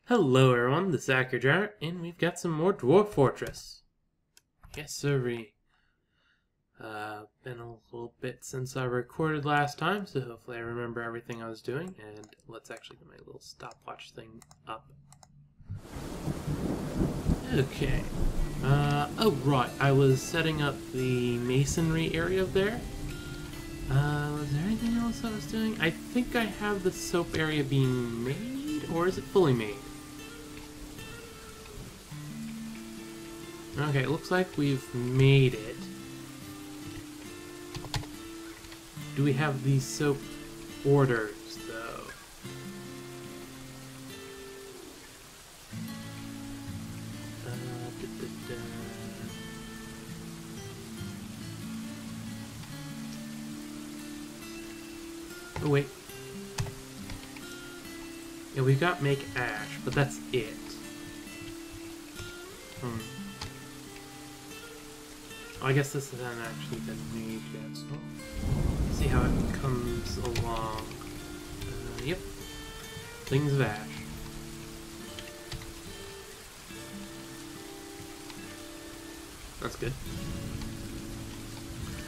Hello everyone, this is Akhier, and we've got some more Dwarf Fortress. Yes sirree. Been a little bit since I recorded last time, so hopefully I remember everything I was doing, and let's actually get my little stopwatch thing up. Okay. Oh right, I was setting up the masonry area there. Was there anything else I was doing? I think I have the soap area being made, or is it fully made? Okay, it looks like we've made it. Do we have these soap orders, though? Oh, wait. Yeah, we've got Make Ash, but that's it. I guess this hasn't actually been made yet, so let's see how it comes along. Yep. Things of Ash. That's good.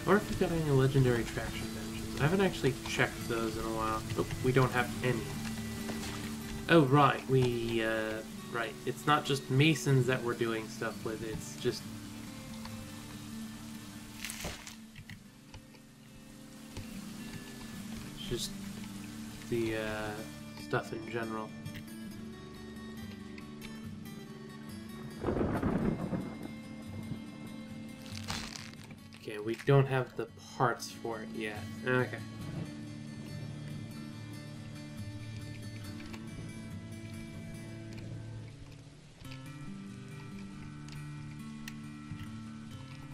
I wonder if we've got any legendary traction benches. I haven't actually checked those in a while. Oh, we don't have any. Oh, right. Right. It's not just masons that we're doing stuff with, it's just... just the stuff in general. Okay, we don't have the parts for it yet. Okay.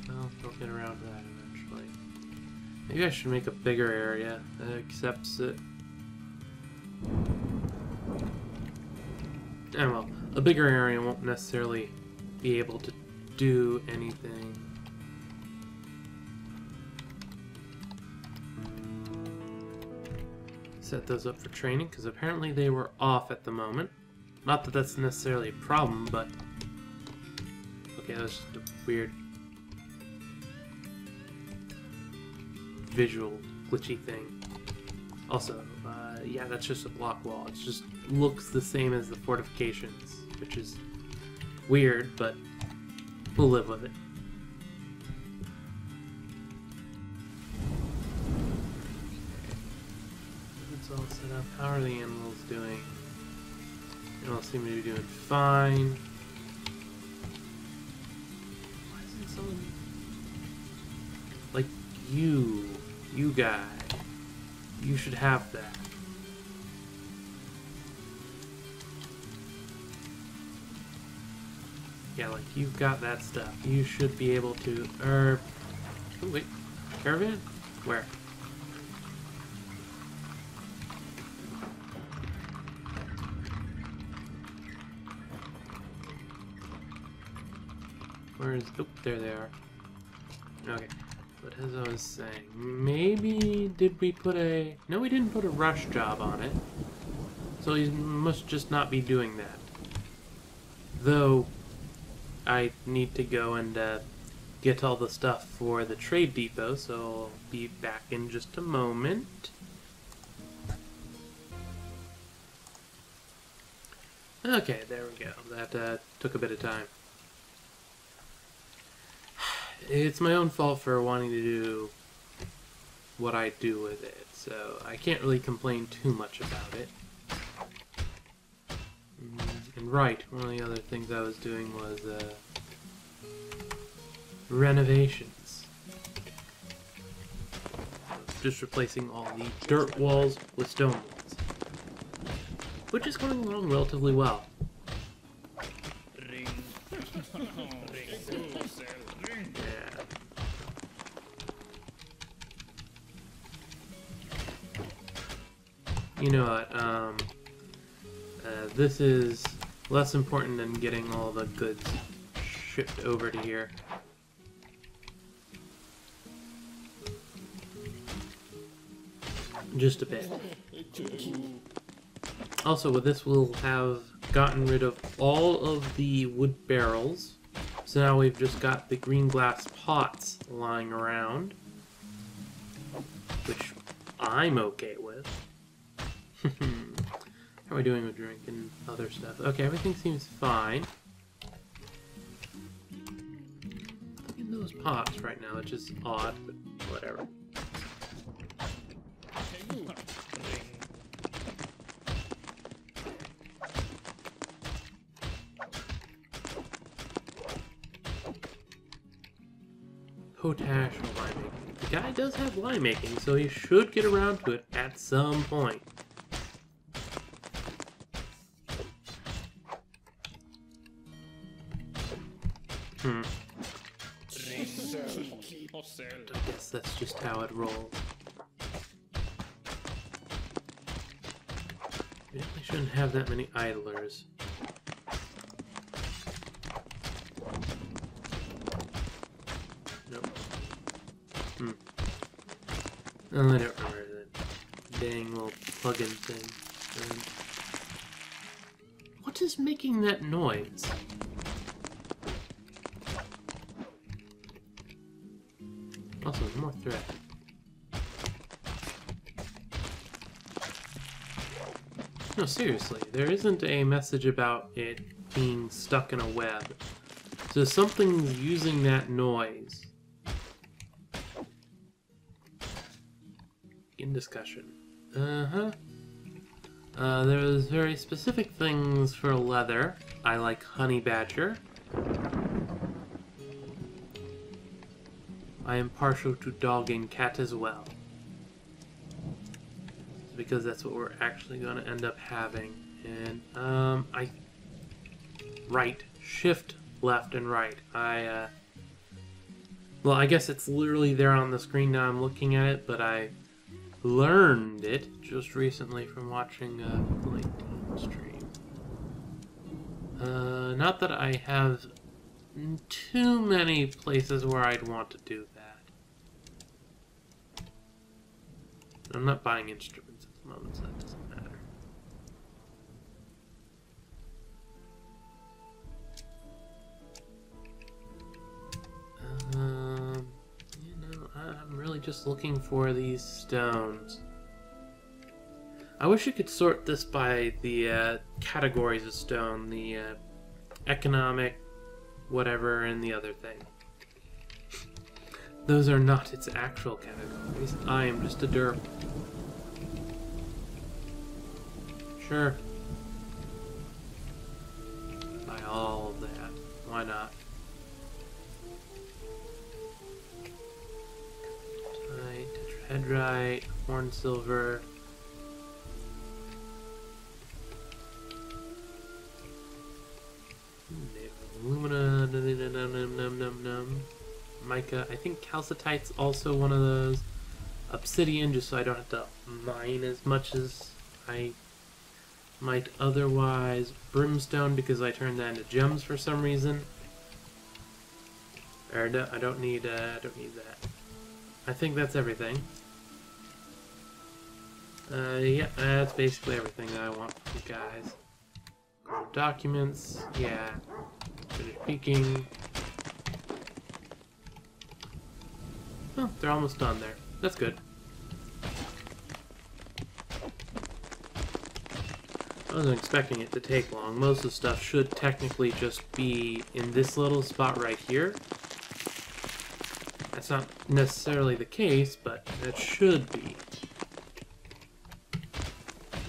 Well, we'll get around to that eventually. Maybe I should make a bigger area that accepts it. And well, a bigger area won't necessarily be able to do anything. Set those up for training, because apparently they were off at the moment. Not that that's necessarily a problem, but... okay, that's just a weird... visual glitchy thing. Also, yeah, that's just a block wall. It just looks the same as the fortifications, which is weird, but we'll live with it. It's all set up. How are the animals doing? They all seem to be doing fine. Why isn't someone like you guy? You should have that. Yeah, like, you've got that stuff. You should be able to... oh, wait. Caravan? Where? Where is... oh, there they are. Okay. But as I was saying, maybe did we put a... no, we didn't put a rush job on it. So he must just not be doing that. Though, I need to go and get all the stuff for the trade depot, so I'll be back in just a moment. Okay, there we go. That took a bit of time. It's my own fault for wanting to do what I do with it, so I can't really complain too much about it. And right, one of the other things I was doing was renovations. Just replacing all the dirt walls with stone walls, which is going along relatively well. You know what, this is less important than getting all the goods shipped over to here. Just a bit. Also, with this, we'll have gotten rid of all of the wood barrels. So now we've just got the green glass pots lying around, which I'm okay with. How are we doing with drink and other stuff? Okay, everything seems fine. Look at those pots right now, which is odd, but whatever. Potash winemaking. The guy does have winemaking, so he should get around to it at some point. I guess that's just how it rolls. We definitely shouldn't have that many idlers. Nope. Oh, I don't remember that dang little plug-in thing. What is making that noise? Also, more thread. No, seriously, there isn't a message about it being stuck in a web. So something's using that noise. In discussion. There's very specific things for leather. I like honey badger. I am partial to dog and cat as well. Because that's what we're actually going to end up having. And, right. Shift, left, and right. Well, I guess it's literally there on the screen now I'm looking at it, but I learned it just recently from watching a Late stream. Not that I have too many places where I'd want to do that. I'm not buying instruments at the moment, so that doesn't matter. I'm really just looking for these stones. I wish you could sort this by the categories of stone, the economic, whatever, and the other thing. Those are not its actual categories. I am just a derp. Sure. Buy all of that. Why not? Tetrahedrite, horn silver. Alumina, mica. I think calcite's also one of those. Obsidian, just so I don't have to mine as much as I might otherwise. Brimstone, because I turned that into gems for some reason. Or no, I don't need that. I think that's everything. Yeah, that's basically everything that I want from you guys. Go to documents, yeah. Finish peeking. Oh, they're almost done there. That's good. I wasn't expecting it to take long. Most of the stuff should technically just be in this little spot right here. That's not necessarily the case, but it should be.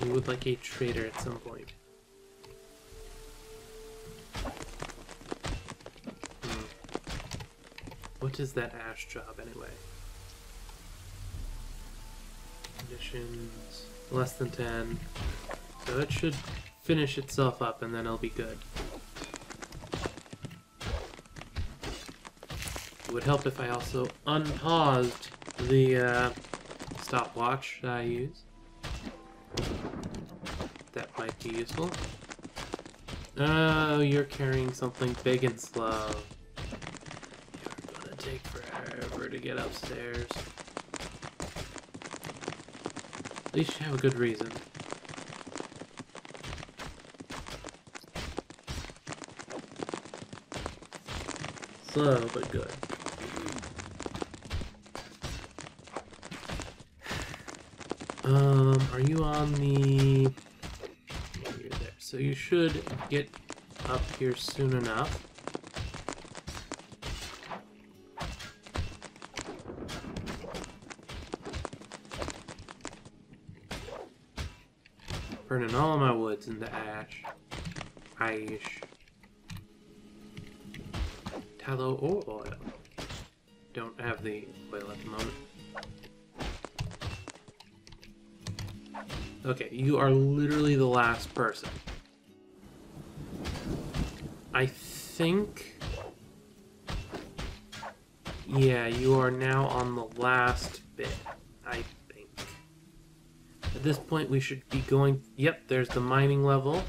We would like a trader at some point. What is that ash job anyway? Conditions less than 10. So it should finish itself up and then it'll be good. It would help if I also unpaused the stopwatch that I use. That might be useful. Oh, you're carrying something big and slow. You're gonna take forever to get upstairs. At least you have a good reason. Slow, but good. Are you on the... Yeah, you're there. So you should get up here soon enough. Burning all my woods into ash. Tallow or oil. Don't have the oil at the moment. Okay, you are literally the last person. I think... Yeah, you are now on the last bit, I think. At this point we should be going... Yep, there's the mining level.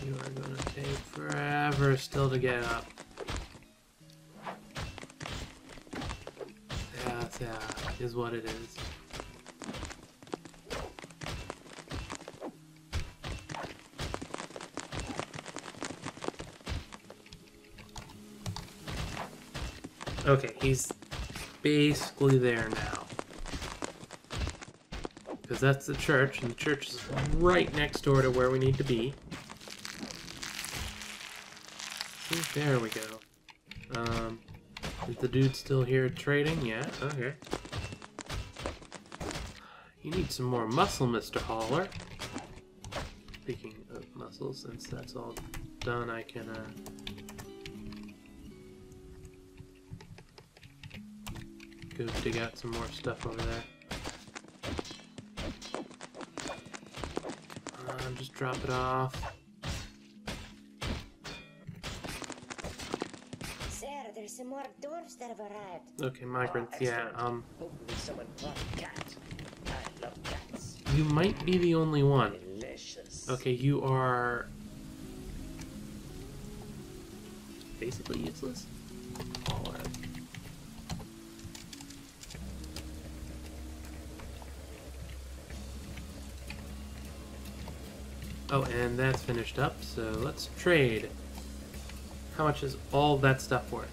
You are going to take forever still to get up. Yeah, is what it is. Okay, he's basically there now. Because that's the church, and the church is right next door to where we need to be. There we go. Is the dude still here trading? Yeah, okay. You need some more muscle, Mr. Hauler. Speaking of muscle, since that's all done, I can, go dig out some more stuff over there. Just drop it off. There's some more dwarfs that have arrived. Okay, migrants, yeah, Hopefully someone brought a cat. I love cats. You might be the only one. Delicious. Okay, you are... basically useless. Alright. Oh, and that's finished up, so let's trade. How much is all that stuff worth?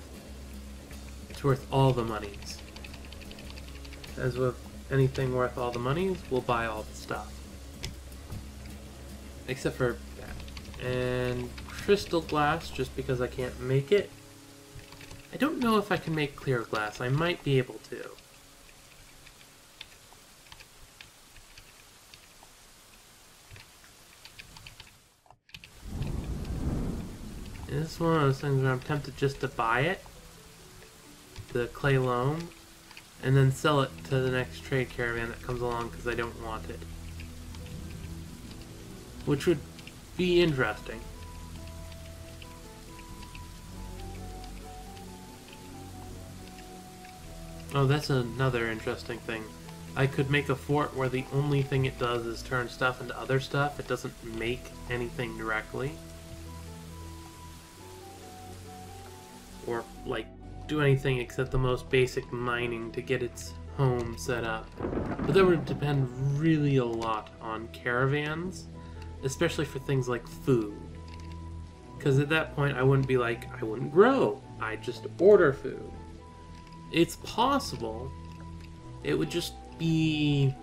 It's worth all the monies. As with anything worth all the monies, we'll buy all the stuff. Except for that. And crystal glass, just because I can't make it. I don't know if I can make clear glass. I might be able to. And this is one of those things where I'm tempted just to buy it. The clay loam, and then sell it to the next trade caravan that comes along because I don't want it. Which would be interesting. Oh, that's another interesting thing. I could make a fort where the only thing it does is turn stuff into other stuff. It doesn't make anything directly. Or, like, do anything except the most basic mining to get its home set up. But that would depend really a lot on caravans, especially for things like food. Because at that point I wouldn't be like, I wouldn't grow, I'd just order food. It's possible, it would just be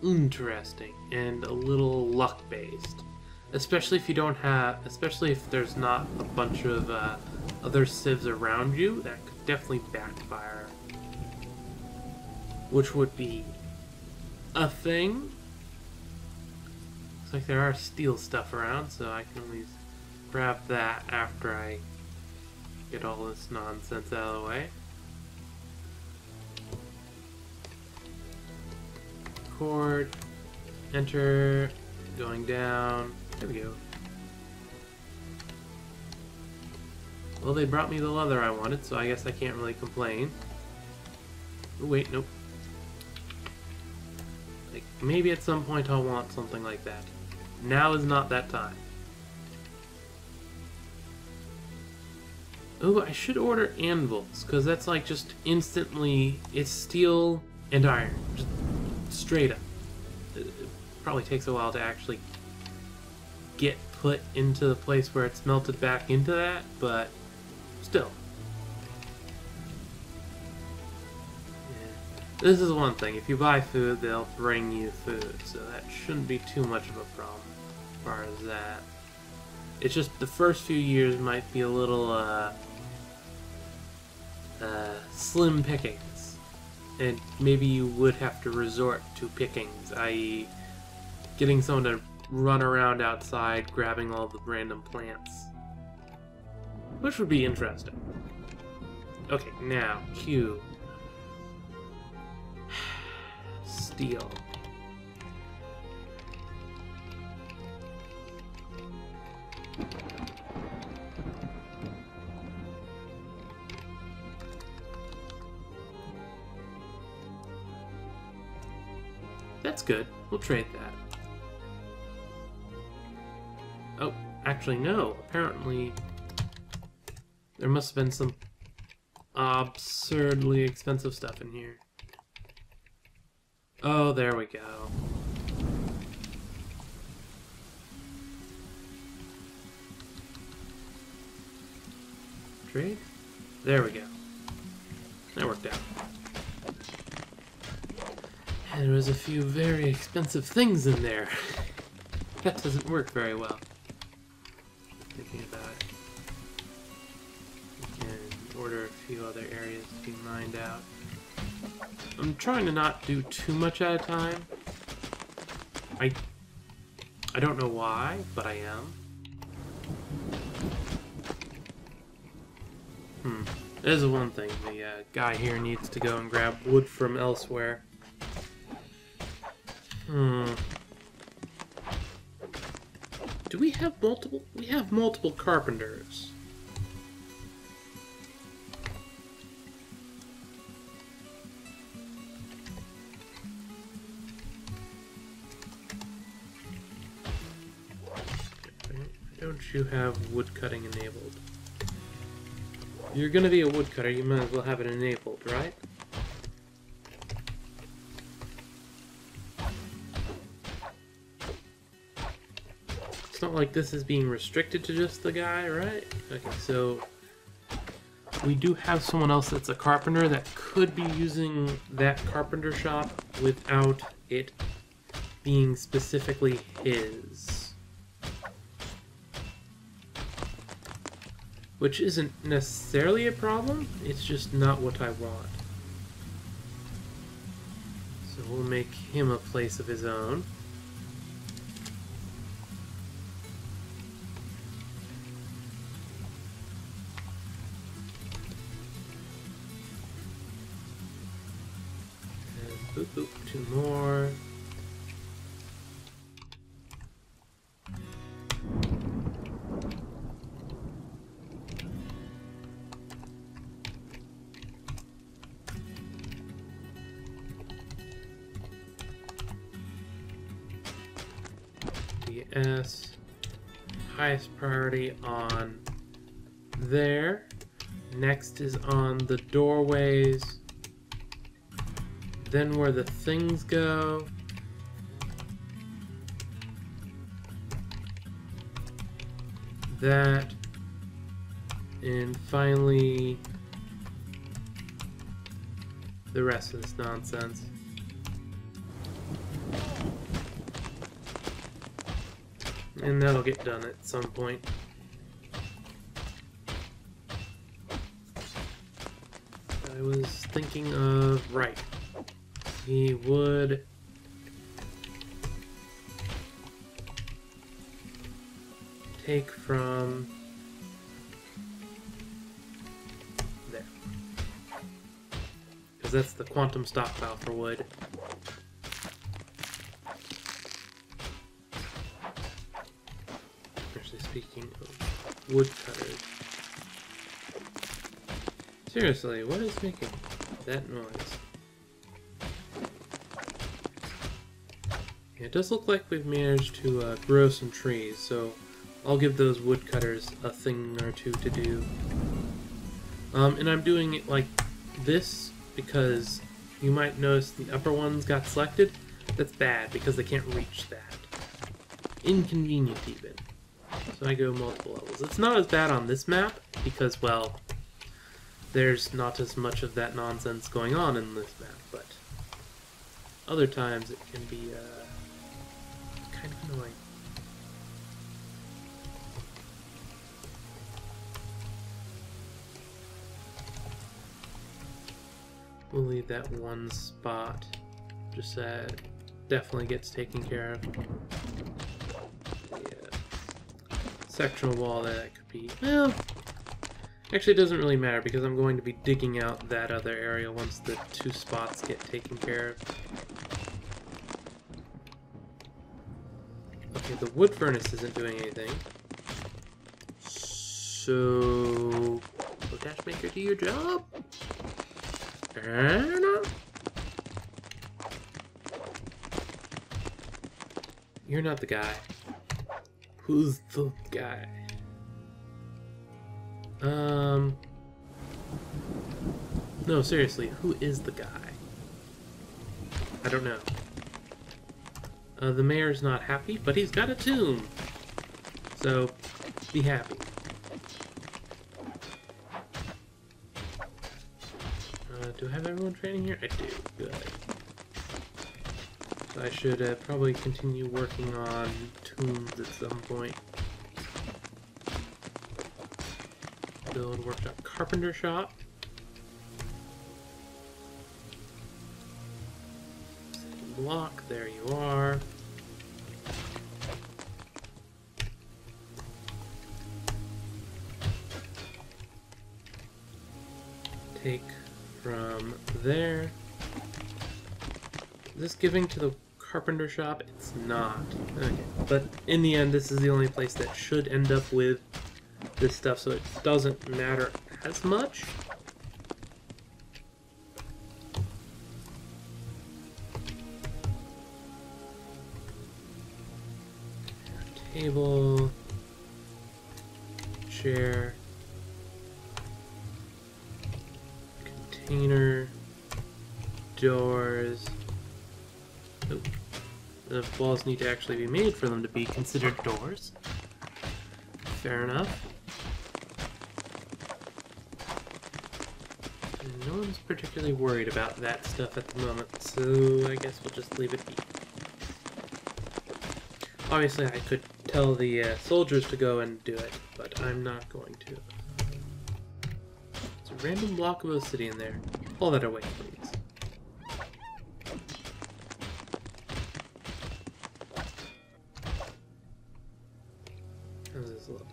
interesting and a little luck based. Especially if you don't have, especially if there's not a bunch of other civs around you, that could definitely backfire. Which would be a thing. Looks like there are steel stuff around, so I can always grab that after I get all this nonsense out of the way. Cord, enter, going down. There we go. Well, they brought me the leather I wanted, so I guess I can't really complain. Oh, wait, nope. Like, maybe at some point I'll want something like that. Now is not that time. Oh, I should order anvils, because that's like just instantly, it's steel and iron, just straight up. It probably takes a while to actually get put into the place where it's melted back into that, but still. Yeah. This is one thing, if you buy food, they'll bring you food, so that shouldn't be too much of a problem as far as that. It's just the first few years might be a little, slim pickings, and maybe you would have to resort to pickings, i.e. getting someone to run around outside grabbing all the random plants, which would be interesting. Okay, now Q. Steel. That's good. We'll trade that. Oh, actually no. Apparently there must have been some absurdly expensive stuff in here. Oh, there we go. Trade? There we go. That worked out. And there was a few very expensive things in there. That doesn't work very well. Thinking about it. We can order a few other areas to be mined out. I'm trying to not do too much at a time. I don't know why, but I am. There's the one thing. The guy here needs to go and grab wood from elsewhere. Do we have multiple? We have multiple carpenters. Don't you have woodcutting enabled? You're gonna be a woodcutter, you might as well have it enabled, right? It's not like this is being restricted to just the guy, right? Okay, so we do have someone else that's a carpenter that could be using that carpenter shop without it being specifically his. Which isn't necessarily a problem, it's just not what I want. So we'll make him a place of his own. And boop boop, 2 more. S, highest priority on there. Next is on the doorways. Then where the things go. That. And finally the rest of this nonsense. And that'll get done at some point. I was thinking of, right, he would take from there. Because that's the quantum stockpile for wood. Speaking of woodcutters. Seriously, what is making that noise? Yeah, it does look like we've managed to grow some trees, so I'll give those woodcutters a thing or two to do. And I'm doing it like this because you might notice the upper ones got selected. That's bad because they can't reach that. Inconvenient even. So I go multiple levels. It's not as bad on this map because, well, there's not as much of that nonsense going on in this map, but other times it can be kind of annoying. We'll leave that one spot. Just definitely gets taken care of. Yeah. Sectional wall that could be, well, actually it doesn't really matter because I'm going to be digging out that other area once the 2 spots get taken care of. Okay, the wood furnace isn't doing anything. So, Potash Maker, do your job? You're not the guy. Who's the guy? No, seriously, who is the guy? I don't know. The mayor's not happy, but he's got a tomb. So, be happy. Do I have everyone training here? I do. Good. So I should probably continue working on tombs at some point. Build workshop, carpenter shop. Block, there you are. Take from there. Is this giving to the carpenter shop? It's not. Okay, but in the end, this is the only place that should end up with this stuff, so it doesn't matter as much. Table, chair, container, doors. Oh, the walls need to actually be made for them to be considered doors. Fair enough. And no one's particularly worried about that stuff at the moment, so I guess we'll just leave it be. Obviously, I could tell the soldiers to go and do it, but I'm not going to. It's a random block of obsidian there. Pull that away, please. How does this look?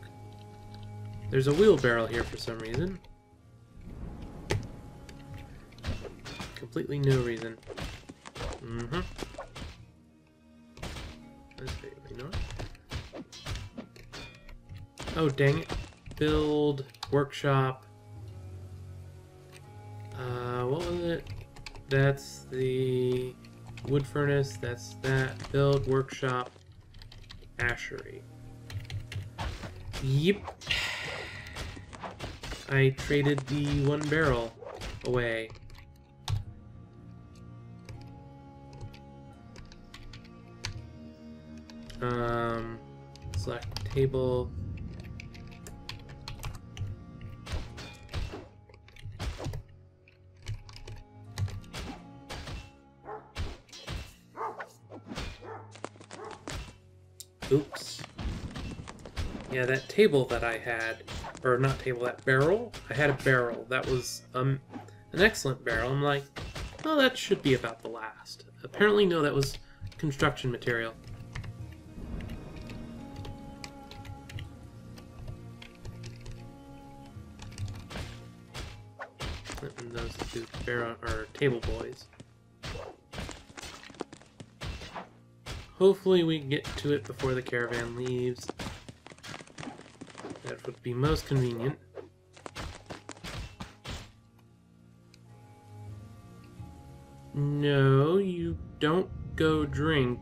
There's a wheelbarrow here for some reason. Completely no reason. Mm-hmm. Oh, dang it. Build, workshop. What was it? That's the wood furnace. That's that. Build, workshop, ashery. Yep. I traded the 1 barrel away. Select table. Oops. Yeah, that table that I had, or not table, that barrel, I had a barrel. That was an excellent barrel. I'm like, oh, that should be about the last. Apparently, no, that was construction material. And those two barrel, or table boys. Hopefully we can get to it before the caravan leaves. That would be most convenient. No, you don't go drink.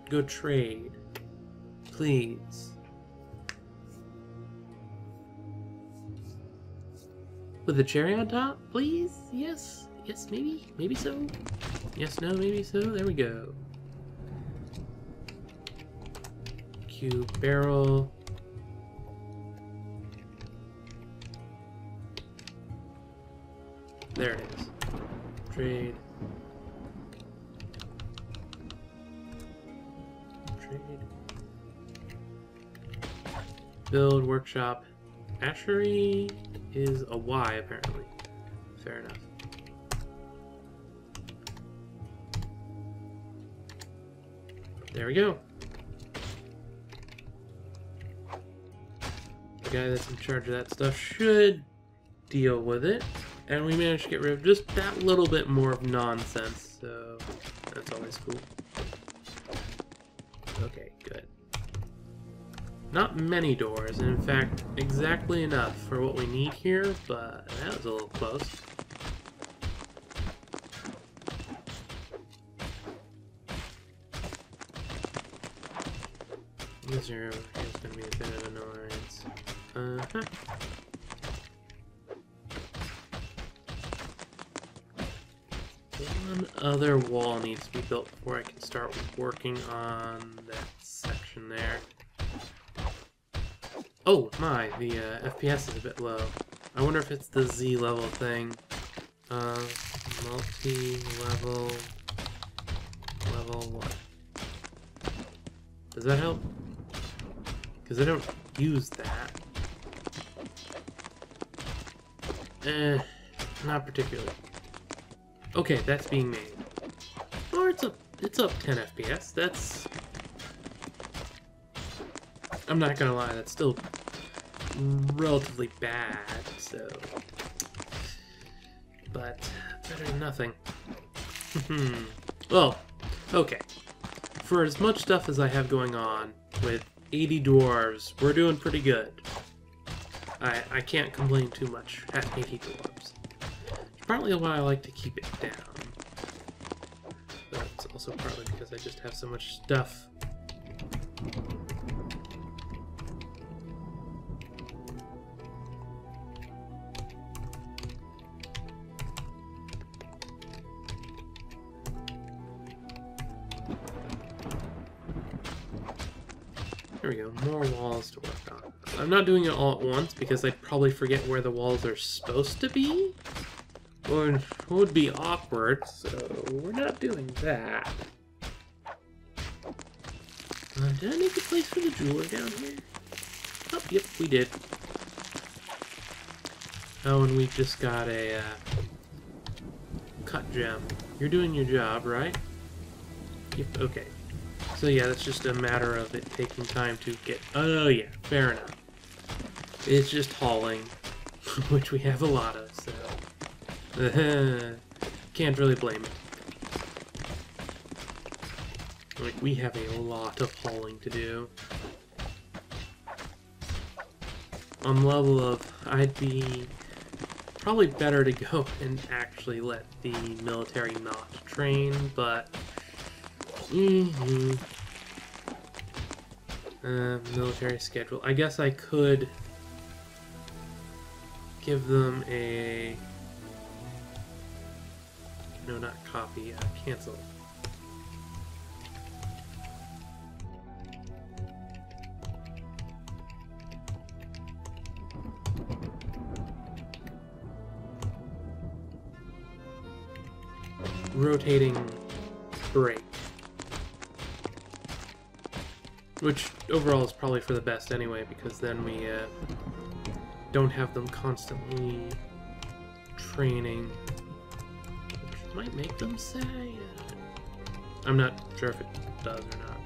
Go trade. Please. With a cherry on top, please? Yes? Yes, maybe? Maybe so? Yes, no, maybe so? There we go. Cube barrel. There it is. Trade. Trade. Build, workshop. Ashery is a Y, apparently. Fair enough. There we go. The guy that's in charge of that stuff should deal with it. And we managed to get rid of just that little bit more of nonsense, so that's always cool. Okay, good. Not many doors, and in fact, exactly enough for what we need here, but that was a little close. This area is going to be a bit of an annoyance. One other wall needs to be built before I can start working on that section there. Oh my, the FPS is a bit low. I wonder if it's the Z level thing. Multi-level... Level what? Does that help? Because I don't use that. Not particularly. Okay, that's being made. Or it's up 10 FPS. That's... I'm not gonna lie, that's still relatively bad, so... But, better than nothing. Well, okay. For as much stuff as I have going on, with 80 dwarves, we're doing pretty good. I can't complain too much at 80 dwarves. It's partly why I like to keep it down. But it's also partly because I just have so much stuff. There we go, more walls to work on. I'm not doing it all at once because I'd probably forget where the walls are supposed to be. Or it would be awkward, so we're not doing that. Did I make a place for the jeweler down here? Oh, yep, we did. Oh, and we just got a cut gem. You're doing your job, right? Yep, okay. So yeah, that's just a matter of it taking time to get... Oh yeah, fair enough. It's just hauling, which we have a lot of, so... Can't really blame it. Like, we have a lot of hauling to do. On the level of, I'd be probably better to go and actually let the military not train, but... military schedule. I guess I could give them a... No, not copy. Cancel. Rotating break. Which overall is probably for the best anyway, because then we don't have them constantly training. Which might make them say... I'm not sure if it does or not.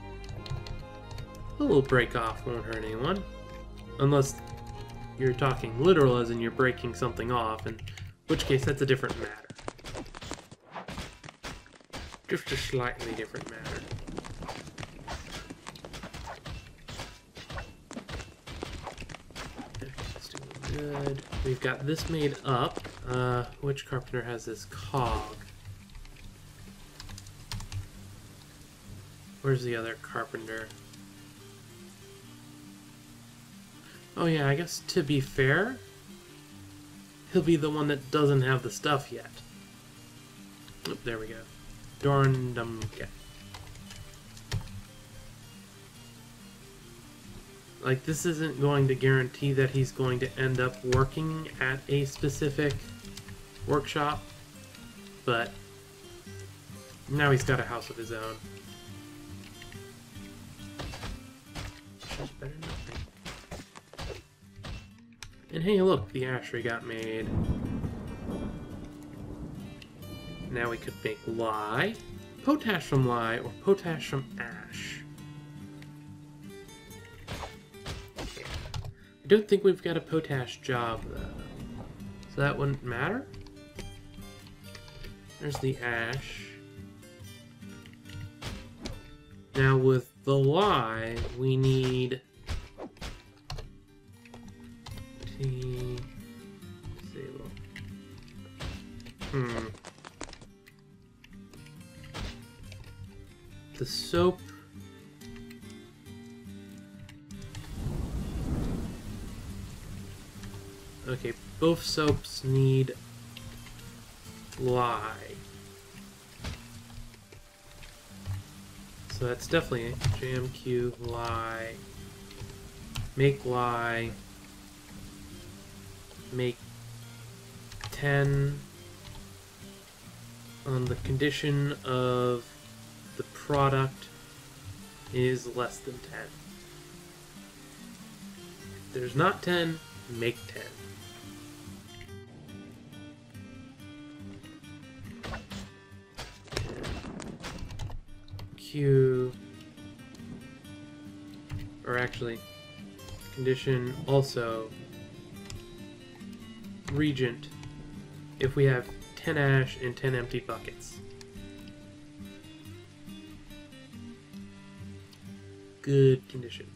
A little break off won't hurt anyone. Unless you're talking literal as in you're breaking something off, in which case that's a different matter. Just a slightly different matter. Good. We've got this made up. Which carpenter has this cog? Where's the other carpenter? Oh yeah, I guess to be fair, he'll be the one that doesn't have the stuff yet. Oop, there we go. Dorndumke. Like, this isn't going to guarantee that he's going to end up working at a specific workshop, but now he's got a house of his own. Just better than nothing. And hey, look, the ashery got made. Now we could make lye, potash from lye, or potash from ash. I don't think we've got a potash job, though. So that wouldn't matter. There's the ash. Now with the lye, we need disable. The soap. Okay, both soaps need lye. So that's definitely JMQ lye. Make lye. Make 10 on the condition of the product is less than 10. If there's not 10, make 10. Q, or actually, condition also regent if we have 10 ash and 10 empty buckets. Good condition.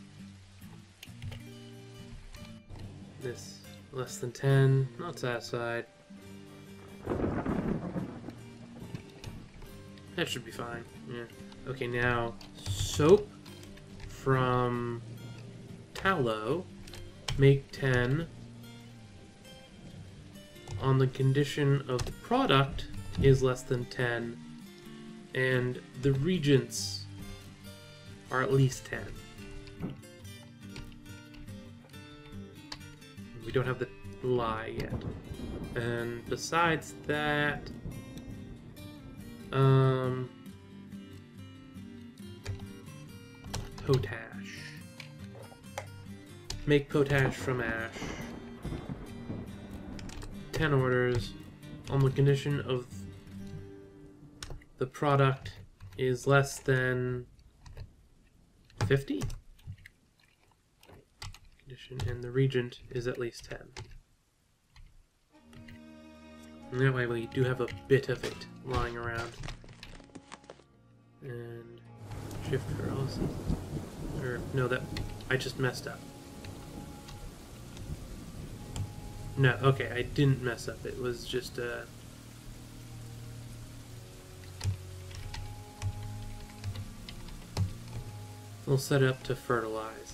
This less than 10, not satisfied. That should be fine. Yeah. Okay, now soap from tallow, make 10 on the condition of the product is less than 10 and the regents are at least 10. We don't have the lye yet. And besides that, potash. Make potash from ash. 10 orders on the condition of the product is less than 50. Condition, and the regent is at least 10. And that way we do have a bit of it lying around. And shift paralysis. Or, no, that I just messed up. No, okay, I didn't mess up. It was just we'll set it up to fertilize.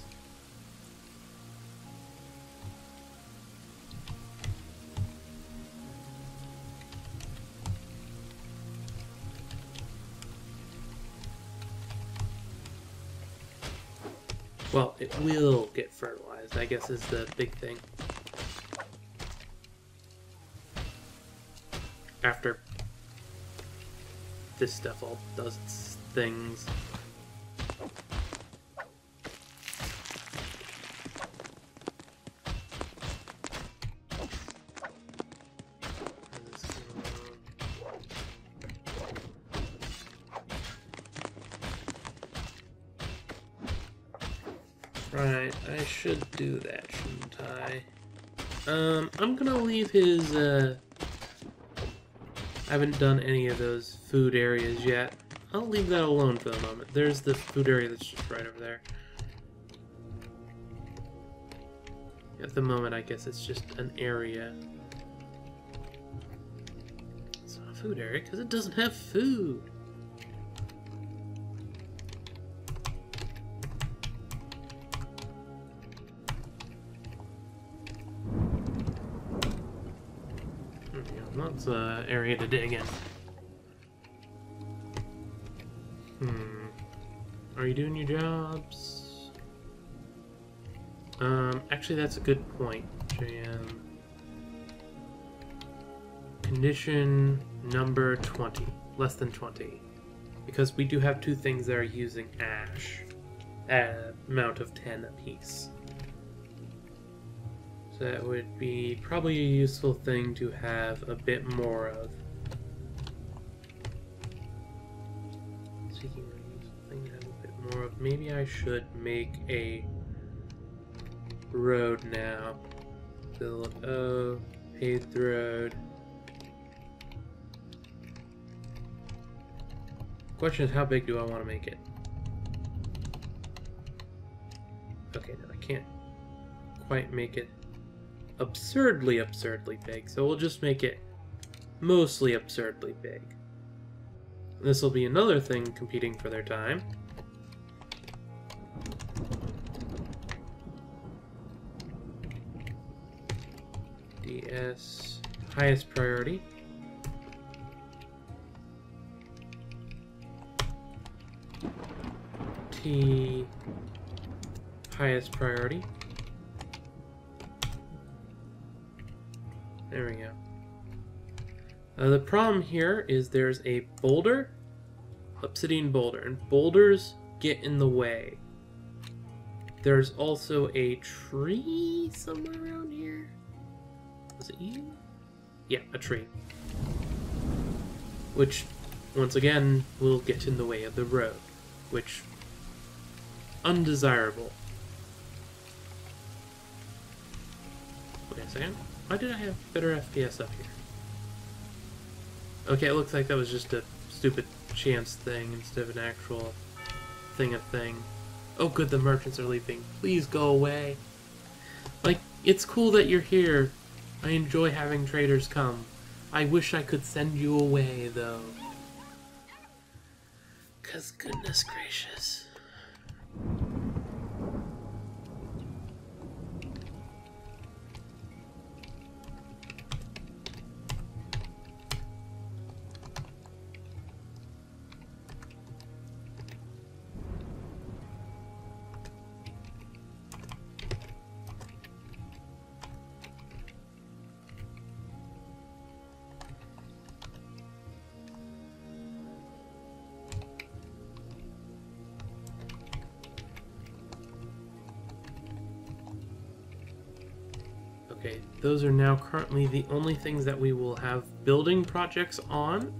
Well, it will get fertilized, I guess, is the big thing. After this stuff all does its things. Right, I should do that, shouldn't I? I'm gonna leave his, I haven't done any of those food areas yet. I'll leave that alone for the moment. There's the food area that's just right over there. At the moment, I guess it's just an area. It's not a food area because it doesn't have food. lots of area to dig in. Are you doing your jobs? Actually, that's a good point, Jan. Condition number 20. Less than 20. Because we do have two things that are using ash. At an amount of 10 apiece. So that would be probably a useful thing to have a bit more of. Seeking a useful thing to have a bit more of. Maybe I should make a road now. So, paved road. Question is, how big do I want to make it? Okay, no, I can't quite make it absurdly big, so we'll just make it mostly absurdly big. This will be another thing competing for their time. DS, highest priority. T, highest priority. There we go. The problem here is there's a boulder, obsidian boulder, and boulders get in the way. There's also a tree somewhere around here. Was it you? Yeah, a tree. Which, once again, will get in the way of the road. Which, undesirable. Wait a second. Why did I have better FPS up here? Okay, it looks like that was just a stupid chance thing instead of an actual thing. Oh good, the merchants are leaving. Please go away. Like, it's cool that you're here. I enjoy having traders come. I wish I could send you away, though. 'Cause goodness gracious. Okay, those are now currently the only things that we will have building projects on.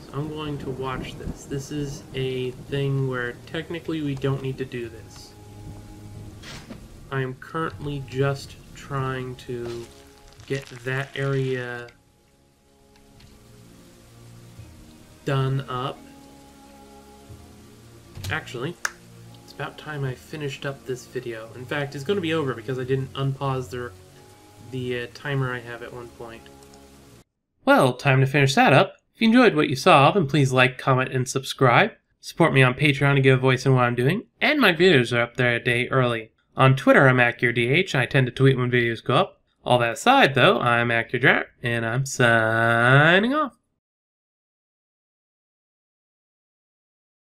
So I'm going to watch this. This is a thing where technically we don't need to do this. I am currently just trying to get that area done up. Actually, it's about time I finished up this video. In fact, it's going to be over because I didn't unpause the timer I have at one point. Well, time to finish that up. If you enjoyed what you saw, then please like, comment, and subscribe. Support me on Patreon to give a voice in what I'm doing, and my videos are up there a day early. On Twitter, I'm AkhierDH, and I tend to tweet when videos go up. All that aside, though, I'm Akhier, and I'm signing off.